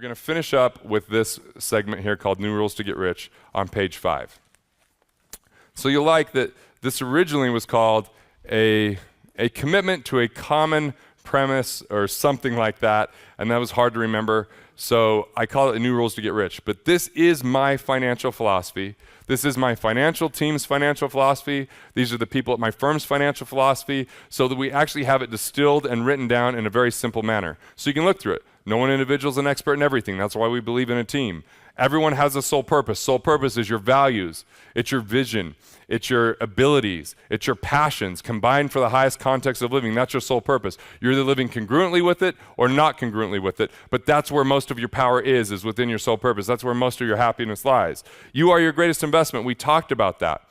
going to finish up with this segment here called New Rules to Get Rich on page 5. So you'll like that this originally was called a commitment to a common premise or something like that, and that was hard to remember. So I call it the New Rules to Get Rich. But this is my financial philosophy. This is my financial team's financial philosophy. These are the people at my firm's financial philosophy, so that we actually have it distilled and written down in a very simple manner. So you can look through it. No one individual is an expert in everything. That's why we believe in a team. Everyone has a sole purpose. Sole purpose is your values. It's your vision. It's your abilities. It's your passions combined for the highest context of living. That's your sole purpose. You're either living congruently with it or not congruently with it, but that's where most of your power is within your sole purpose. That's where most of your happiness lies. You are your greatest investment. We talked about that.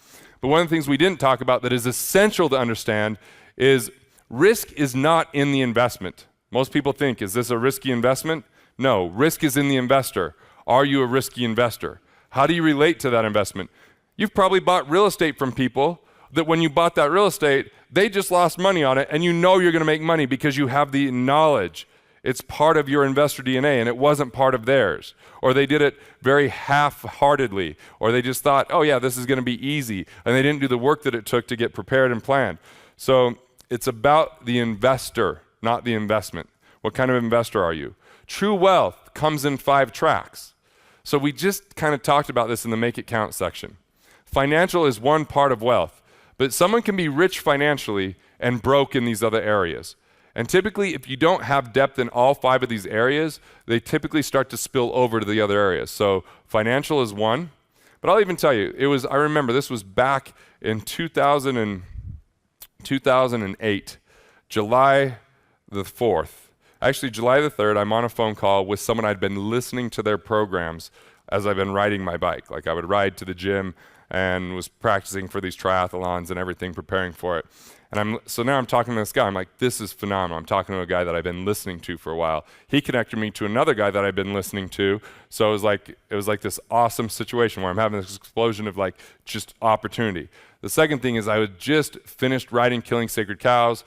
But one of the things we didn't talk about that is essential to understand is risk is not in the investment. Most people think, is this a risky investment? No, risk is in the investor. Are you a risky investor? How do you relate to that investment? You've probably bought real estate from people that when you bought that real estate, they just lost money on it, and you know you're going to make money because you have the knowledge. It's part of your investor DNA, and it wasn't part of theirs. Or they did it very half-heartedly, or they just thought, oh yeah, this is going to be easy, and they didn't do the work that it took to get prepared and planned. So it's about the investor, not the investment. What kind of investor are you? True wealth comes in 5 tracks. So we just kind of talked about this in the Make It Count section. Financial is one part of wealth, but someone can be rich financially and broke in these other areas. And typically, if you don't have depth in all 5 of these areas, they typically start to spill over to the other areas. So financial is one, but I'll even tell you, I remember this was back in 2008, July the 4th. Actually, July the 3rd, I'm on a phone call with someone I'd been listening to their programs as I've been riding my bike. Like I would ride to the gym and was practicing for these triathlons and everything, preparing for it. And so now I'm talking to this guy. I'm like, this is phenomenal. I'm talking to a guy that I've been listening to for a while. He connected me to another guy that I've been listening to. So it was like this awesome situation where I'm having this explosion of like just opportunity. The second thing is I had just finished writing Killing Sacred Cows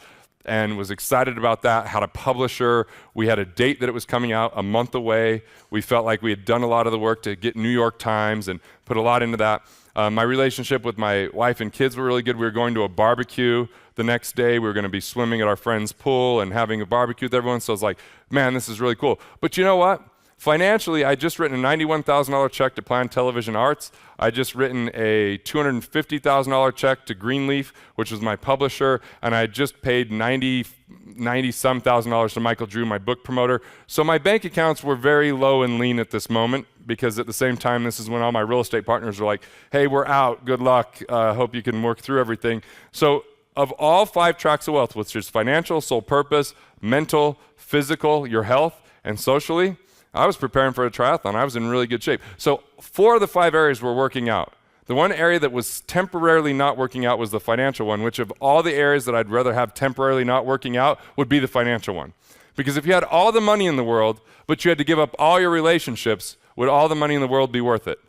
and was excited about that, had a publisher. We had a date that it was coming out a month away. We felt like we had done a lot of the work to get New York Times and put a lot into that. My relationship with my wife and kids were really good. We were going to a barbecue the next day. We were going to be swimming at our friend's pool and having a barbecue with everyone. So I was like, man, this is really cool. But you know what? Financially, I just written a $91,000 check to Planned Television Arts. I just written a $250,000 check to Greenleaf, which was my publisher, and I just paid $90-some thousand to Michael Drew, my book promoter. So my bank accounts were very low and lean at this moment, because at the same time, this is when all my real estate partners were like, hey, we're out, good luck, hope you can work through everything. So of all 5 tracks of wealth, which is financial, sole purpose, mental, physical, your health, and socially, I was preparing for a triathlon. I was in really good shape. So 4 of the 5 areas were working out. The one area that was temporarily not working out was the financial one, which of all the areas that I'd rather have temporarily not working out would be the financial one. Because if you had all the money in the world, but you had to give up all your relationships, would all the money in the world be worth it?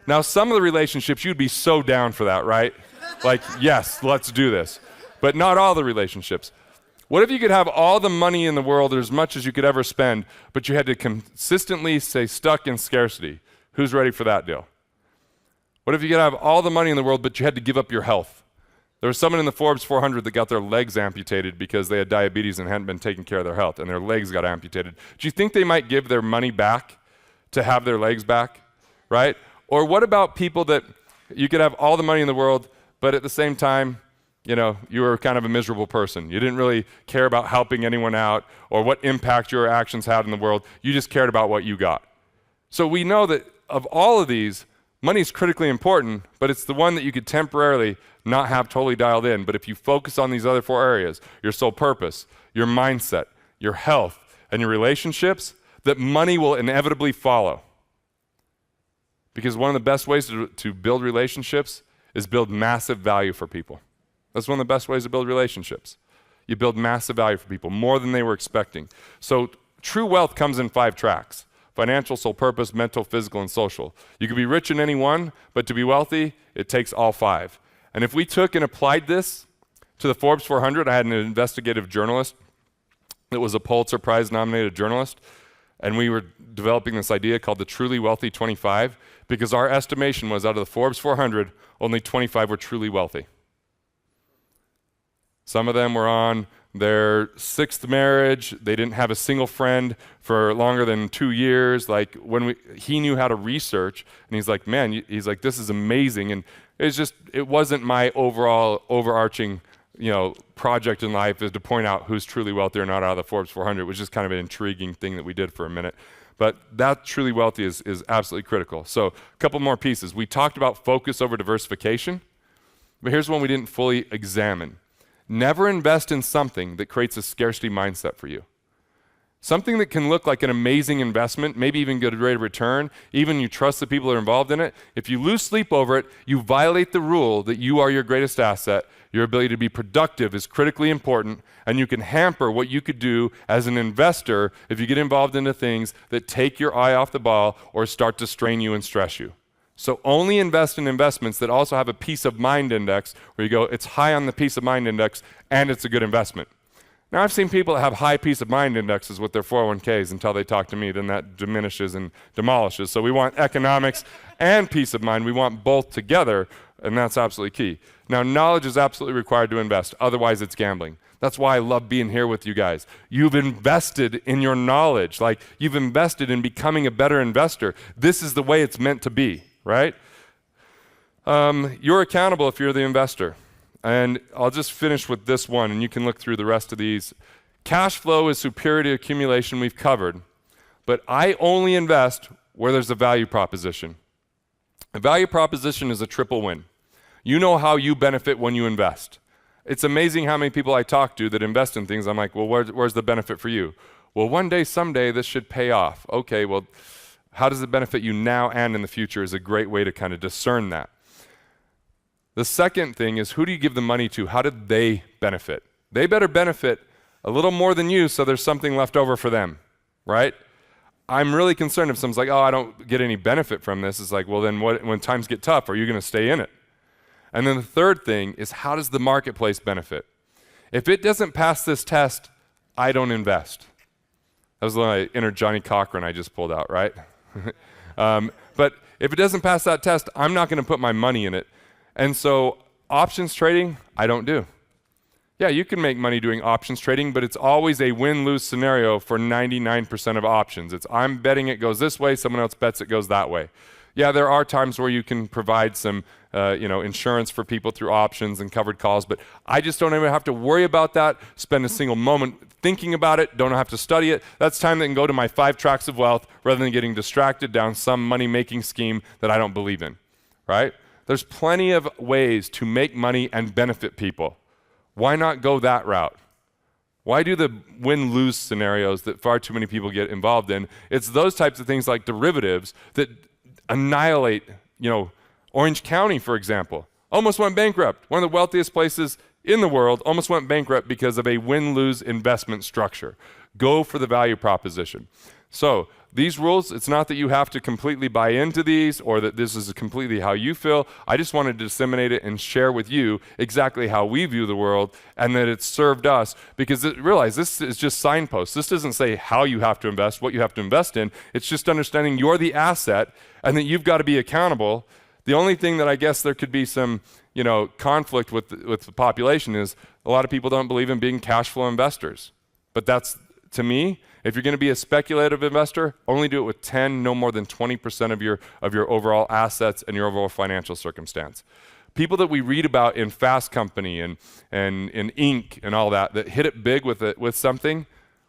No. Now, some of the relationships, you'd be so down for that, right? Like, yes, let's do this. But not all the relationships. What if you could have all the money in the world, or as much as you could ever spend, but you had to consistently stay stuck in scarcity? Who's ready for that deal? What if you could have all the money in the world, but you had to give up your health? There was someone in the Forbes 400 that got their legs amputated because they had diabetes and hadn't been taking care of their health, and their legs got amputated. Do you think they might give their money back to have their legs back, right? Or what about people that you could have all the money in the world, but at the same time, you know, you were kind of a miserable person. You didn't really care about helping anyone out or what impact your actions had in the world. You just cared about what you got. So we know that of all of these, money is critically important, but it's the one that you could temporarily not have totally dialed in. But if you focus on these other 4 areas, your sole purpose, your mindset, your health, and your relationships, that money will inevitably follow. Because one of the best ways to build relationships is build massive value for people. That's one of the best ways to build relationships. You build massive value for people, more than they were expecting. So true wealth comes in 5 tracks: financial, sole purpose, mental, physical, and social. You can be rich in any one, but to be wealthy, it takes all 5. And if we took and applied this to the Forbes 400, I had an investigative journalist that was a Pulitzer Prize nominated journalist, and we were developing this idea called the Truly Wealthy 25, because our estimation was out of the Forbes 400, only 25 were truly wealthy. Some of them were on their 6th marriage. They didn't have a single friend for longer than 2 years. Like he knew how to research, and he's like, man, he's like, this is amazing. And it wasn't my overall overarching, project in life is to point out who's truly wealthy or not out of the Forbes 400. It was just kind of an intriguing thing that we did for a minute. But that truly wealthy is absolutely critical. So a couple more pieces. We talked about focus over diversification, but here's one we didn't fully examine. Never invest in something that creates a scarcity mindset for you. Something that can look like an amazing investment, maybe even get a rate of return, even you trust the people that are involved in it. If you lose sleep over it, you violate the rule that you are your greatest asset. Your ability to be productive is critically important, and you can hamper what you could do as an investor if you get involved into things that take your eye off the ball or start to strain you and stress you. So only invest in investments that also have a peace of mind index where you go, it's high on the peace of mind index and it's a good investment. Now, I've seen people that have high peace of mind indexes with their 401ks until they talk to me, then that diminishes and demolishes. So we want economics and peace of mind. We want both together, and that's absolutely key. Now, knowledge is absolutely required to invest. Otherwise, it's gambling. That's why I love being here with you guys. You've invested in your knowledge. Like, you've invested in becoming a better investor. This is the way it's meant to be, right? You're accountable if you're the investor. And I'll just finish with this one, and you can look through the rest of these. Cash flow is superior to accumulation, we've covered, but I only invest where there's a value proposition. A value proposition is a triple win. You know how you benefit when you invest. It's amazing how many people I talk to that invest in things. I'm like, well, where's the benefit for you? Well, one day, someday, this should pay off. Okay, well, how does it benefit you now and in the future is a great way to kind of discern that. The second thing is, who do you give the money to? How did they benefit? They better benefit a little more than you so there's something left over for them, right? I'm really concerned if someone's like, oh, I don't get any benefit from this. It's like, well, then when times get tough, are you going to stay in it? And then the third thing is, how does the marketplace benefit? If it doesn't pass this test, I don't invest. That was my inner Johnny Cochran I just pulled out, right? But if it doesn't pass that test, I'm not going to put my money in it. And so options trading, I don't do. Yeah, you can make money doing options trading, but it's always a win-lose scenario for 99% of options. It's I'm betting it goes this way, someone else bets it goes that way. Yeah, there are times where you can provide some insurance for people through options and covered calls, but I just don't even have to worry about that, spend a single moment thinking about it, don't have to study it. That's time that can go to my 5 tracks of wealth rather than getting distracted down some money-making scheme that I don't believe in, right? There's plenty of ways to make money and benefit people. Why not go that route? Why do the win-lose scenarios that far too many people get involved in? It's those types of things like derivatives that annihilate, Orange County, for example, almost went bankrupt. One of the wealthiest places in the world almost went bankrupt because of a win-lose investment structure. Go for the value proposition. So these rules, it's not that you have to completely buy into these or that this is completely how you feel. I just wanted to disseminate it and share with you exactly how we view the world and that it's served us, because realize this is just signposts. This doesn't say how you have to invest, what you have to invest in. It's just understanding you're the asset and that you've got to be accountable. The only thing that I guess there could be some conflict with the population is a lot of people don't believe in being cash flow investors. But that's, to me, if you're going to be a speculative investor, only do it with 10, no more than 20% of your overall assets and your overall financial circumstance. People that we read about in Fast Company and in Inc. and all that hit it big with something,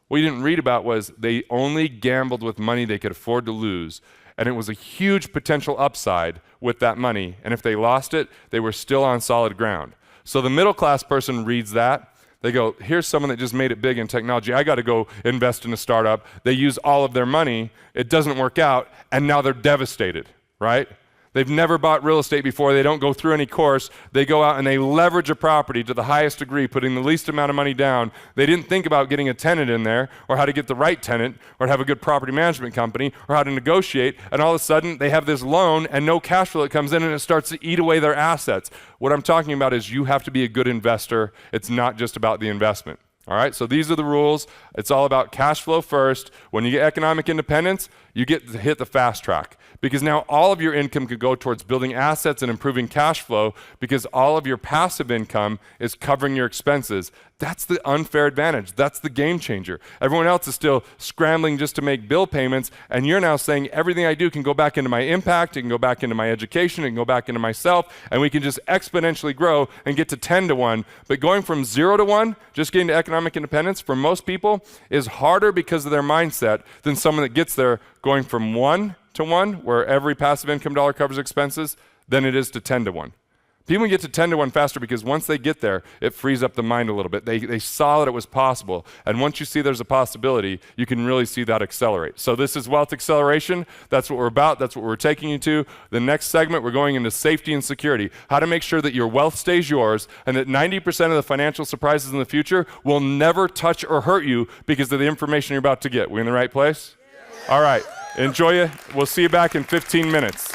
what you didn't read about was they only gambled with money they could afford to lose. And it was a huge potential upside with that money. And if they lost it, they were still on solid ground. So the middle class person reads that. They go, here's someone that just made it big in technology. I got to go invest in a startup. They use all of their money. It doesn't work out. And now they're devastated, right? They've never bought real estate before. They don't go through any course. They go out and they leverage a property to the highest degree, putting the least amount of money down. They didn't think about getting a tenant in there or how to get the right tenant or have a good property management company or how to negotiate. And all of a sudden, they have this loan and no cash flow that comes in and it starts to eat away their assets. What I'm talking about is you have to be a good investor. It's not just about the investment. All right, so these are the rules. It's all about cash flow first. When you get economic independence, you get to hit the fast track because now all of your income could go towards building assets and improving cash flow because all of your passive income is covering your expenses. That's the unfair advantage. That's the game changer. Everyone else is still scrambling just to make bill payments, and you're now saying everything I do can go back into my impact, it can go back into my education, it can go back into myself, and we can just exponentially grow and get to 10 to 1. But going from 0 to 1, just getting to economic independence, for most people, is harder because of their mindset than someone that gets there going from 1 to 1, where every passive income dollar covers expenses, than it is to 10 to 1. People get to 10 to 1 faster because once they get there, it frees up the mind a little bit. They saw that it was possible. And once you see there's a possibility, you can really see that accelerate. So this is wealth acceleration. That's what we're about. That's what we're taking you to. The next segment, we're going into safety and security. How to make sure that your wealth stays yours and that 90% of the financial surprises in the future will never touch or hurt you because of the information you're about to get. We in the right place? All right. Enjoy it. We'll see you back in 15 minutes.